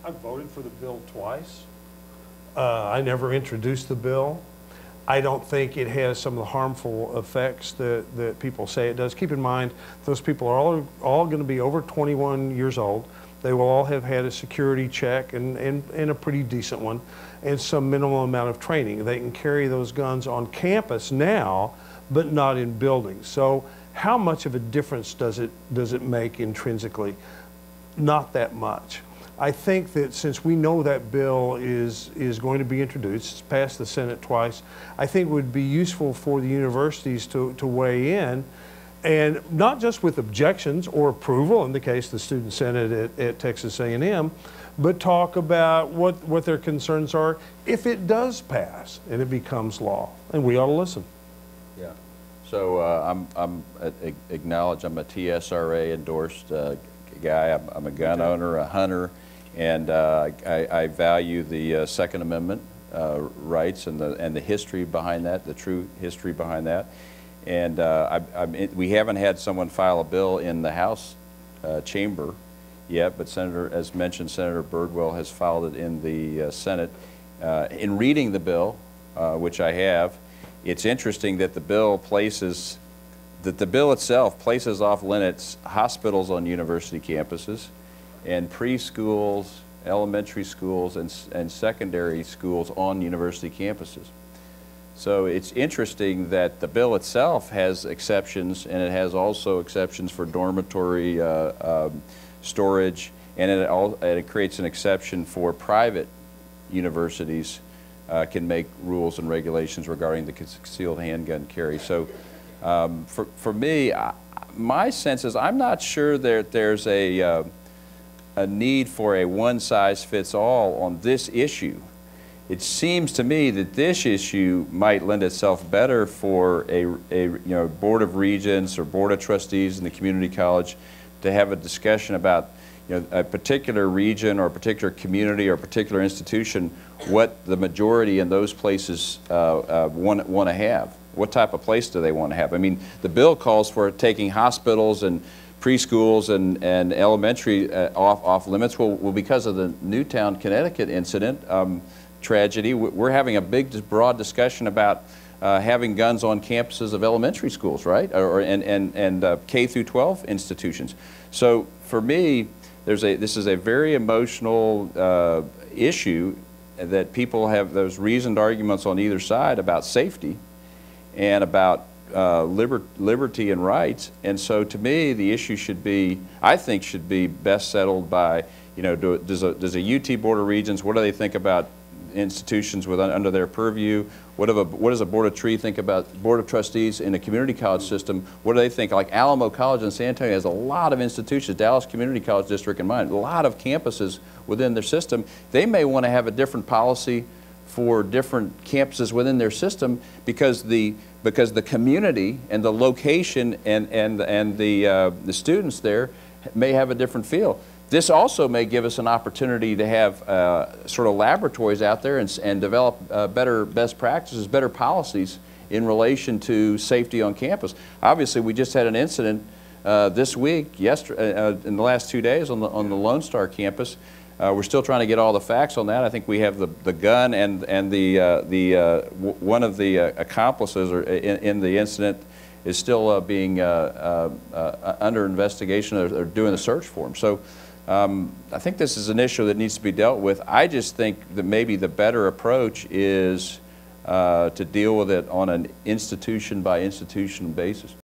I voted for the bill twice. I never introduced the bill. I don't think it has some of the harmful effects that people say it does. Keep in mind, those people are all going to be over 21 years old. They will all have had a security check and a pretty decent one, and some minimal amount of training. They can carry those guns on campus now, but not in buildings. So how much of a difference does it make intrinsically? Not that much. I think that since we know that bill is going to be introduced, it's passed the Senate twice, I think it would be useful for the universities to weigh in, and not just with objections or approval in the case of the Student Senate at Texas A&M, but talk about what their concerns are if it does pass and it becomes law, and we ought to listen. Yeah. So acknowledge I'm a TSRA endorsed guy. I'm a gun owner, a hunter, and I value the Second Amendment rights and the history behind that, the true history behind that. And we haven't had someone file a bill in the House chamber yet, but as mentioned, Senator Birdwell has filed it in the Senate. In reading the bill, which I have, it's interesting that the bill itself places off limits hospitals on university campuses, and preschools, elementary schools, and secondary schools on university campuses. So it's interesting that the bill itself has exceptions, and it has also exceptions for dormitory storage, and it creates an exception for private universities can make rules and regulations regarding the concealed handgun carry. So for me, my sense is I'm not sure that there's a need for a one-size-fits-all on this issue. It seems to me that this issue might lend itself better for a board of regents or board of trustees in the community college to have a discussion about a particular region or a particular community or a particular institution, what the majority in those places want to have. What type of place do they want to have? I mean, the bill calls for taking hospitals and preschools and elementary off limits. Well, because of the Newtown, Connecticut incident, tragedy, we're having a big, broad discussion about having guns on campuses of elementary schools, right? And K through 12 institutions. So for me, this is a very emotional issue that people have those reasoned arguments on either side about safety and about liberty and rights. And so to me, the issue should be, I think, should be best settled by, does a UT Board of Regents, what do they think about institutions under their purview? What does a Board of Trustees in a community college system? What do they think? Like Alamo College in San Antonio has a lot of institutions, Dallas Community College District in mind, a lot of campuses within their system. They may want to have a different policy for different campuses within their system because the community and the location and the students there may have a different feel. This also may give us an opportunity to have sort of laboratories out there and develop better best practices, better policies in relation to safety on campus. Obviously, we just had an incident this week, in the last 2 days on the Lone Star campus. We're still trying to get all the facts on that. I think we have the gun and one of the accomplices in the incident is still being under investigation or doing the search for him. So I think this is an issue that needs to be dealt with. I just think that maybe the better approach is to deal with it on an institution by institution basis.